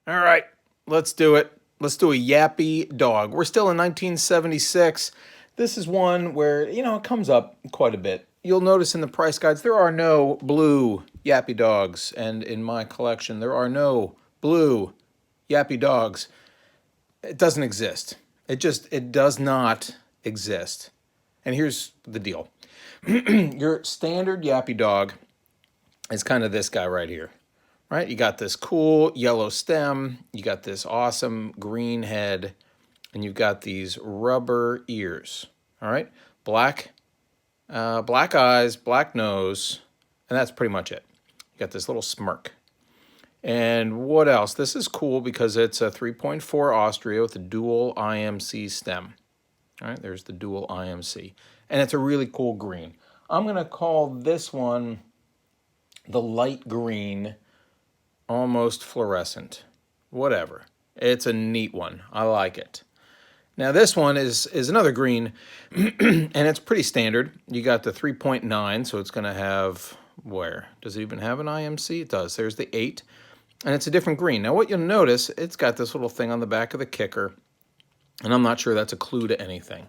All right, let's do it. Let's do a Yappy Dog. We're still in 1976. This is one where, it comes up quite a bit. You'll notice in the price guides there are no blue Yappy Dogs, and in my collection there are no blue Yappy Dogs. It doesn't exist. It does not exist. And here's the deal. Your standard Yappy Dog is kind of this guy right here. Right? You got this cool yellow stem, you got this awesome green head, and you've got these rubber ears. All right? Black eyes, black nose, and that's pretty much it. You got this little smirk. And what else? This is cool because it's a 3.4 Austria with a dual IMC stem. All right, there's the dual IMC. And it's a really cool green. I'm going to call this one the light green, almost fluorescent. Whatever. It's a neat one. I like it. Now this one is another green, and it's pretty standard. You got the 3.9, so it's going to have, where? Does it even have an IMC? It does. There's the 8, and it's a different green. Now what you'll notice, it's got this little thing on the back of the kicker, and I'm not sure that's a clue to anything.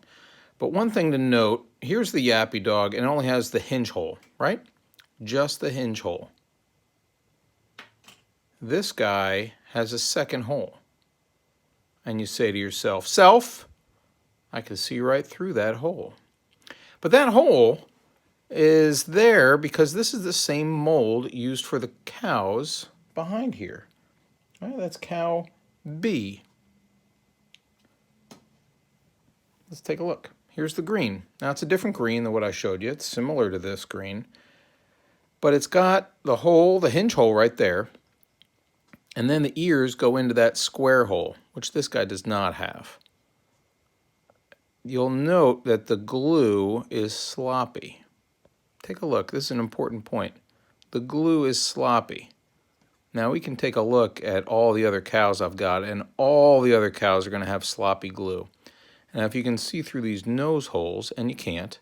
But one thing to note, here's the Yappy Dog, and it only has the hinge hole, right? Just the hinge hole. This guy has a second hole. And you say to yourself, self, I can see right through that hole. But that hole is there because this is the same mold used for the cows behind here. All right, that's cow B. Let's take a look. Here's the green. Now it's a different green than what I showed you. It's similar to this green. But it's got the hole, the hinge hole right there. And then the ears go into that square hole, which this guy does not have. You'll note that the glue is sloppy. Take a look. This is an important point. The glue is sloppy. Now we can take a look at all the other cows I've got, and all the other cows are going to have sloppy glue. Now if you can see through these nose holes, and you can't,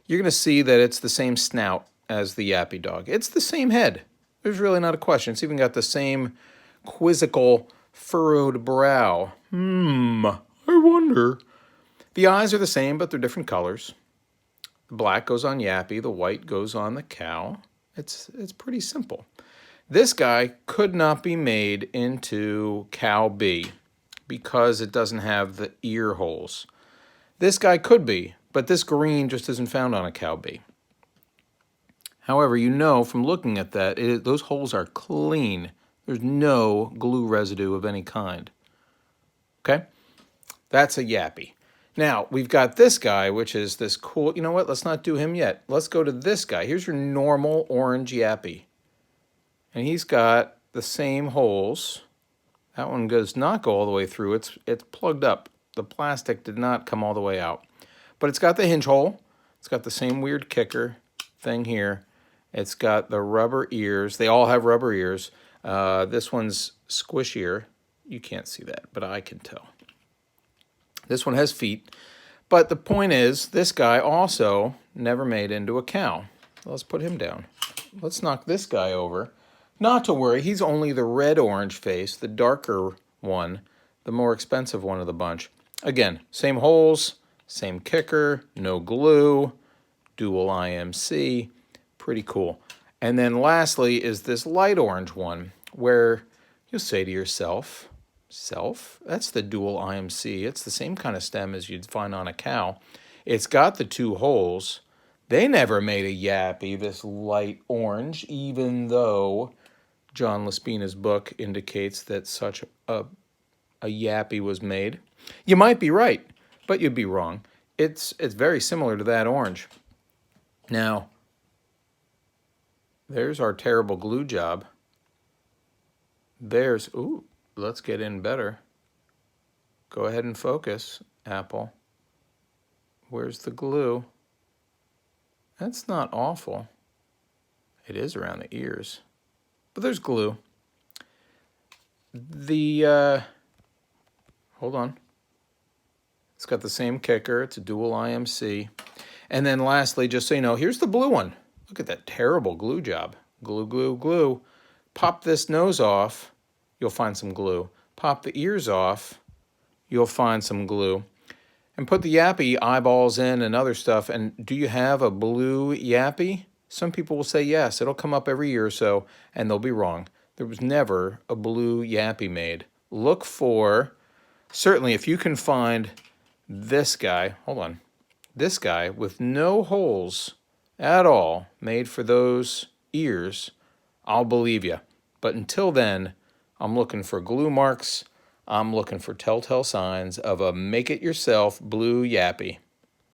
you're going to see that it's the same snout as the Yappy Dog. It's the same head. There's really not a question. It's even got the same quizzical furrowed brow. I wonder. The eyes are the same, but they're different colors. The black goes on Yappy, the white goes on the cow. It's pretty simple. This guy could not be made into cow B because it doesn't have the ear holes. This guy could be, but this green just isn't found on a cow B. However, you know from looking at that, those holes are clean. There's no glue residue of any kind. Okay? That's a Yappy. Now, we've got this guy, which is this cool... You know what? Let's not do him yet. Let's go to this guy. Here's your normal orange Yappy. And he's got the same holes. That one does not go all the way through. It's plugged up. The plastic did not come all the way out. But it's got the hinge hole. It's got the same weird kicker thing here. It's got the rubber ears. They all have rubber ears. This one's squishier. You can't see that, but I can tell. This one has feet. But the point is, this guy also never made into a cow. Let's put him down. Let's knock this guy over. Not to worry, he's only the red-orange face, the darker one, the more expensive one of the bunch. Again, same holes, same kicker, no glue, dual IMC. Pretty cool. And then lastly is this light orange one where you'll say to yourself, self, that's the dual IMC. It's the same kind of stem as you'd find on a cow. It's got the two holes. They never made a Yappy, this light orange, even though John Laspina's book indicates that such a Yappy was made. You might be right, but you'd be wrong. It's very similar to that orange. Now, there's our terrible glue job. Ooh, let's get in better. Go ahead and focus, Apple. Where's the glue? That's not awful. It is around the ears, but there's glue. Hold on. It's got the same kicker. It's a dual IMC. And then lastly, just so you know, here's the blue one. Look at that terrible glue job. Glue, glue, glue. Pop this nose off, you'll find some glue. Pop the ears off, you'll find some glue. And put the Yappy eyeballs in and other stuff. And do you have a Blue Yappy? Some people will say yes. It'll come up every year or so, and they'll be wrong. There was never a Blue Yappy made. Look for, certainly if you can find this guy, hold on, this guy with no holes at all made for those ears, I'll believe you. But until then, I'm looking for glue marks. I'm looking for telltale signs of a make-it-yourself Blue Yappy.